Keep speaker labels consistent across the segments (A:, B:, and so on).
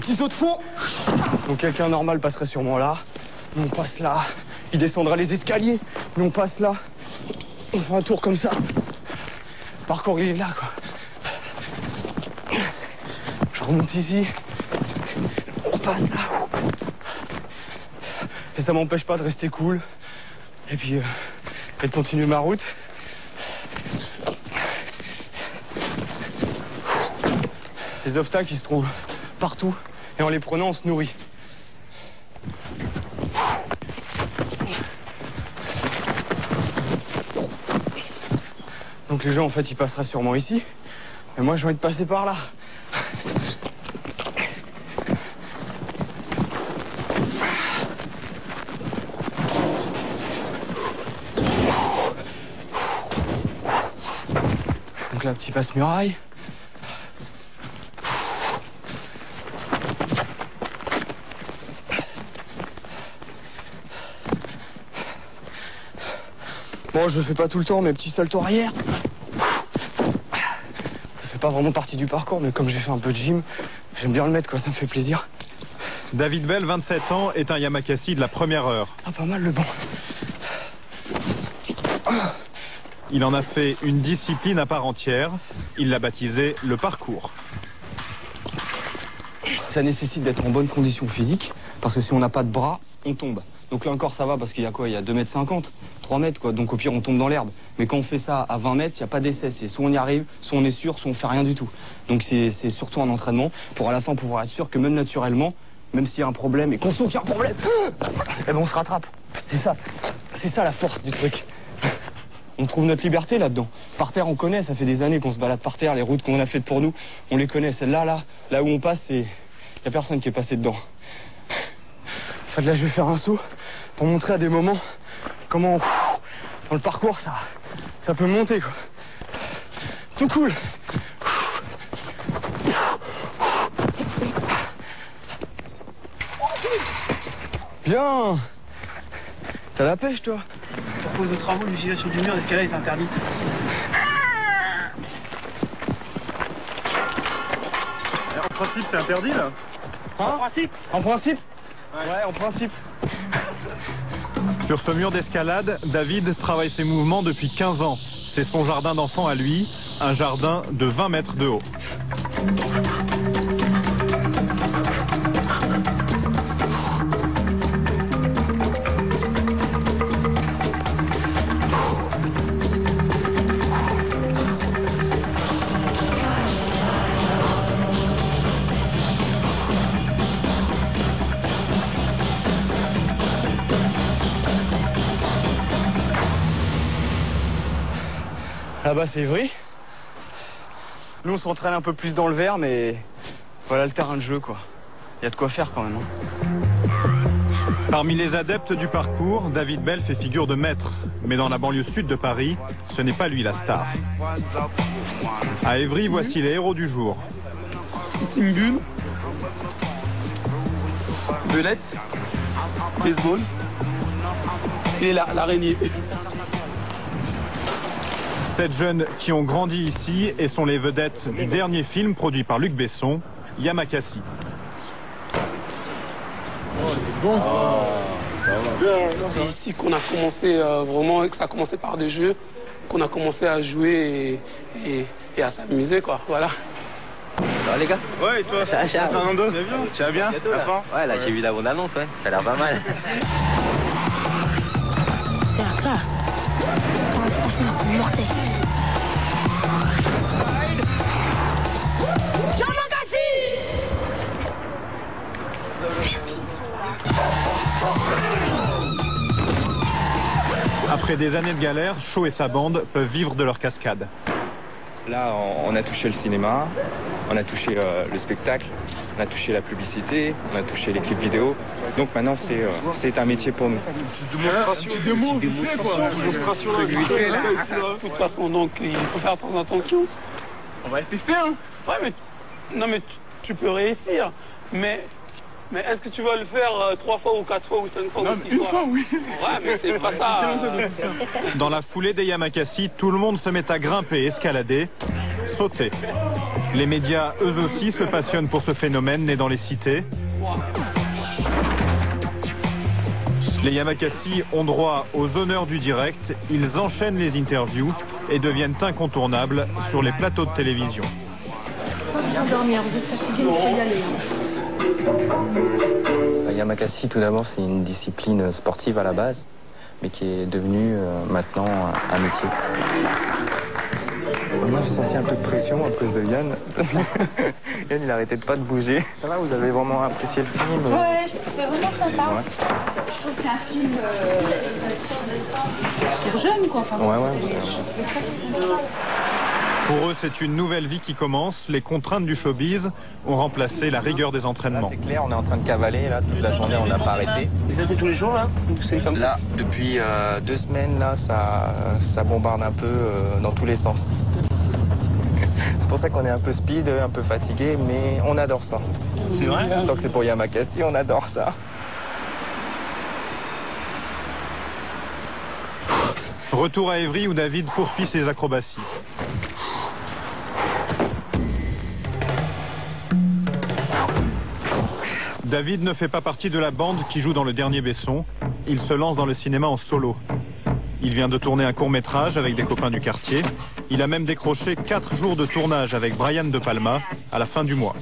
A: petit saut de fond. Donc quelqu'un normal passerait sûrement là. Nous on passe là. Il descendra les escaliers. Nous on passe là. On fait un tour comme ça. Le parcours il est là quoi. Je remonte ici. On repasse là. Et ça m'empêche pas de rester cool. Et puis de continuer ma route. Les obstacles ils se trouvent partout. Et en les prenant on se nourrit. Donc les gens en fait ils passeraient sûrement ici. Et moi j'ai envie de passer par là. Donc là petit passe-muraille. Bon, je le fais pas tout le temps, mes petits saltos arrière. Ça fait pas vraiment partie du parcours, mais comme j'ai fait un peu de gym, j'aime bien le mettre, quoi, ça me fait plaisir.
B: David Bell, 27 ans, est un Yamakasi de la première heure.
A: Ah, pas mal le banc.
B: Il en a fait une discipline à part entière. Il l'a baptisé le parcours.
A: Ça nécessite d'être en bonne condition physique, parce que si on n'a pas de bras, on tombe. Donc là encore ça va parce qu'il y a quoi? Il y a 2,50 m, 3 mètres quoi. Donc au pire on tombe dans l'herbe. Mais quand on fait ça à 20 mètres, il n'y a pas d'essai. C'est soit on y arrive, soit on est sûr, soit on fait rien du tout. Donc c'est surtout un entraînement pour à la fin pouvoir être sûr que même naturellement, même s'il y a un problème et qu'on sent qu'il y a un problème, eh ben on se rattrape. C'est ça la force du truc. On trouve notre liberté là-dedans. Par terre on connaît, ça fait des années qu'on se balade par terre. Les routes qu'on a faites pour nous, on les connaît. Celle-là, là où on passe, il n'y a personne qui est passé dedans. En fait là je vais faire un saut pour montrer à des moments comment dans le parcours ça peut monter quoi. Tout cool. Bien. T'as la pêche toi?
C: À cause de travaux, l'utilisation du mur d'escalade est interdite.
B: En principe, c'est interdit là?
A: Hein? En principe? En principe? Ouais, en principe.
B: Sur ce mur d'escalade, David travaille ses mouvements depuis 15 ans. C'est son jardin d'enfant à lui, un jardin de 20 mètres de haut.
A: Là-bas c'est Ivry. Nous on s'entraîne un peu plus dans le vert mais voilà le terrain de jeu quoi. Il y a de quoi faire quand même.
B: Parmi les adeptes du parcours, David Bell fait figure de maître. Mais dans la banlieue sud de Paris, ce n'est pas lui la star. À Évry, voici les héros du jour.
C: C'est une bulle, belette, baseball et l'araignée.
B: 7 jeunes qui ont grandi ici et sont les vedettes du dernier film produit par Luc Besson, Yamakasi.
C: Oh, c'est bon ça. C'est ici qu'on a commencé vraiment, que ça a commencé par des jeux, qu'on a commencé à jouer et à s'amuser quoi, voilà.
D: Ça va les gars?
B: Ouais, et toi?
D: Ça va, Charles?
B: Fernando, tu vas bien?
D: Ouais, là j'ai vu la bande-annonce, ouais. Ça a l'air pas mal.
E: C'est la classe. Franchement, c'est mortel.
B: Après des années de galère, Shaw et sa bande peuvent vivre de leur cascade.
F: Là, on a touché le cinéma, on a touché le spectacle, on a touché la publicité, on a touché les clips vidéo. Donc maintenant, c'est un métier pour nous.
C: Démonstration. De toute façon, donc, il faut faire très attention.
A: On va le tester hein.
C: Ouais, mais non, mais tu peux réussir. Mais est-ce que tu vas le faire 3 fois ou 4 fois ou 5 fois ou 6 fois?
A: Une fois, oui.
C: Ouais, mais c'est pas ça.
B: Dans la foulée des Yamakasi, tout le monde se met à grimper, escalader, sauter. Les médias, eux aussi, se passionnent pour ce phénomène né dans les cités. Les Yamakasi ont droit aux honneurs du direct. Ils enchaînent les interviews et deviennent incontournables sur les plateaux de télévision.
E: Faut vous endormir, vous êtes fatigué, il faut y aller.
F: Yamakasi, tout d'abord, c'est une discipline sportive à la base, mais qui est devenue maintenant un métier. Moi, j'ai senti un peu de pression à cause de Yann. Yann, il arrêtait de pas de bouger. Ça va, vous avez vraiment apprécié le film?
E: Ouais, je trouvais vraiment sympa.
F: Ouais.
E: Je trouve que c'est un film réalisation de pour jeunes, quoi. Enfin,
F: Ouais,
B: Pour eux, c'est une nouvelle vie qui commence. Les contraintes du showbiz ont remplacé la rigueur des entraînements.
F: C'est clair, on est en train de cavaler, là, toute la journée, on n'a pas arrêté.
G: Et ça, c'est tous les jours, là? C'est comme ça?
F: Là, depuis 2 semaines, là, ça bombarde un peu dans tous les sens. C'est pour ça qu'on est un peu speed, un peu fatigué, mais on adore ça.
G: C'est vrai?
F: Tant que c'est pour Yamakasi, on adore ça.
B: Retour à Évry où David poursuit ses acrobaties. David ne fait pas partie de la bande qui joue dans Le Dernier Besson. Il se lance dans le cinéma en solo. Il vient de tourner un court-métrage avec des copains du quartier. Il a même décroché 4 jours de tournage avec Brian De Palma à la fin du mois.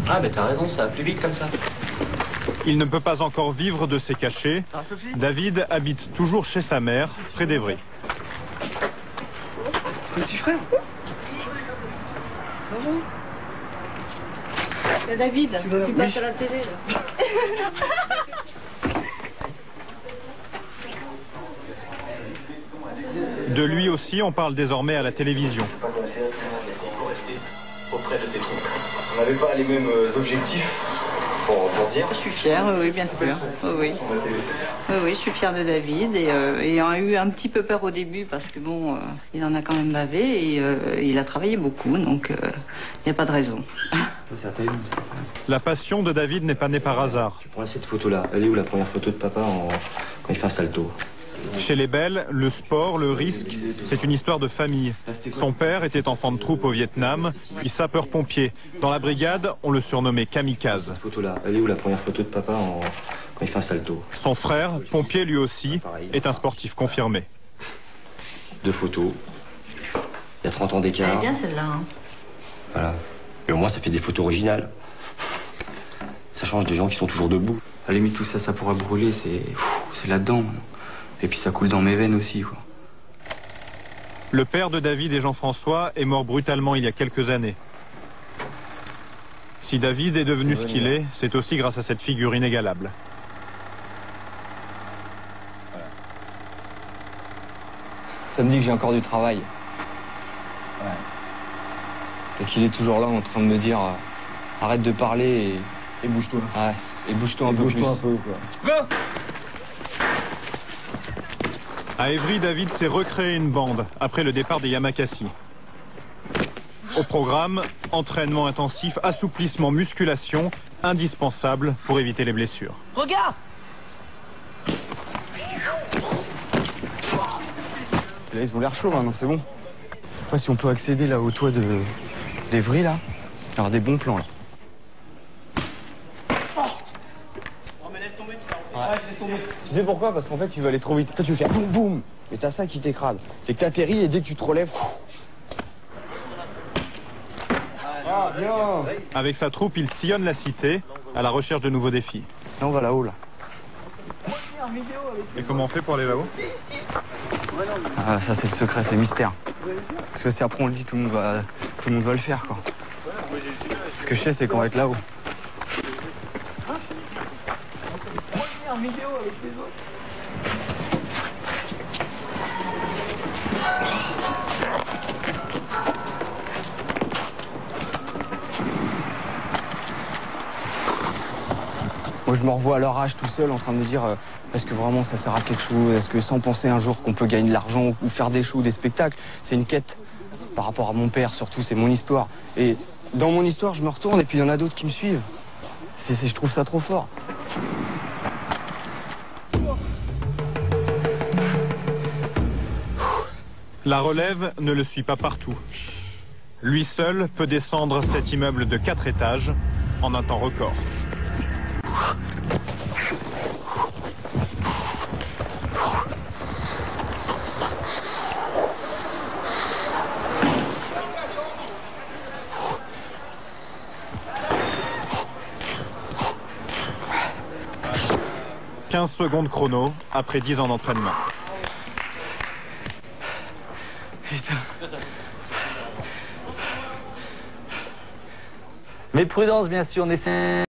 D: Ah, mais t'as raison, ça va plus vite comme ça.
B: Il ne peut pas encore vivre de ses cachets. David habite toujours chez sa mère, près d'Évry.
G: C'est ton petit frère?
E: C'est David, tu passes à la télé, là.
B: De lui aussi, on parle désormais à la télévision.
H: Auprès de ses troupes. On n'avait pas les mêmes objectifs pour dire.
I: Je suis fière, oui, bien sûr. Oui. Oui, je suis fière de David et ayant eu un petit peu peur au début parce que bon, il en a quand même bavé et il a travaillé beaucoup, donc il n'y a pas de raison.
B: La passion de David n'est pas née par hasard.
H: Tu prends cette photo-là. Elle est où la première photo de papa quand il fait un salto?
B: Chez les Belles, le sport, le risque, c'est une histoire de famille. Son père était enfant de troupe au Vietnam, puis sapeur-pompier. Dans la brigade, on le surnommait Kamikaze.
H: Cette photo-là. Elle est où la première photo de papa quand il fait un salto?
B: Son frère, pompier lui aussi, est un sportif confirmé.
H: 2 photos. Il y a 30 ans
I: Elle est
H: d'écart.
I: bien celle-là. Hein.
H: Voilà. Et au moins, ça fait des photos originales. Ça change des gens qui sont toujours debout.
A: À la limite, tout ça, ça pourra brûler, c'est là-dedans. Et puis ça coule dans mes veines aussi, quoi.
B: Le père de David et Jean-François est mort brutalement il y a quelques années. Si David est devenu ce qu'il est, c'est aussi grâce à cette figure inégalable.
A: Ça me dit que j'ai encore du travail. Et qu'il est toujours là en train de me dire arrête de parler
G: Et bouge-toi.
A: ouais, et bouge-toi un peu plus.
G: Bouge-toi un peu, quoi.
B: À Évry, David s'est recréé une bande après le départ des Yamakasi. Au programme, entraînement intensif, assouplissement, musculation, indispensable pour éviter les blessures.
E: Regarde!
A: Là, ils ont l'air chauds, non, c'est bon. Après, si on peut accéder là au toit d'Évry, là, il y aura des bons plans, là.
G: Tu sais pourquoi? Parce qu'en fait, tu veux aller trop vite. Toi, tu veux faire boum boum. Mais t'as ça qui t'écrase. C'est que t'atterris et dès que tu te relèves. Ah, bien.
B: Avec sa troupe, il sillonne la cité à la recherche de nouveaux défis.
A: Là, on va là-haut, là.
B: Et comment on fait pour aller là-haut?
A: Ah, ça, c'est le secret, c'est le mystère. Parce que si après on le dit, tout le monde va le faire, quoi. Ce que je sais, c'est qu'on va être là-haut. Moi, je me revois à leur âge tout seul en train de me dire est-ce que vraiment ça sert à quelque chose? Est-ce que sans penser un jour qu'on peut gagner de l'argent ou faire des shows, des spectacles? C'est une quête par rapport à mon père, surtout, c'est mon histoire. Et dans mon histoire, je me retourne et puis il y en a d'autres qui me suivent. Je trouve ça trop fort.
B: La relève ne le suit pas partout. Lui seul peut descendre cet immeuble de 4 étages en un temps record. « 15 secondes chrono après 10 ans d'entraînement. »
A: Putain.
J: Mais prudence, bien sûr, on essaie...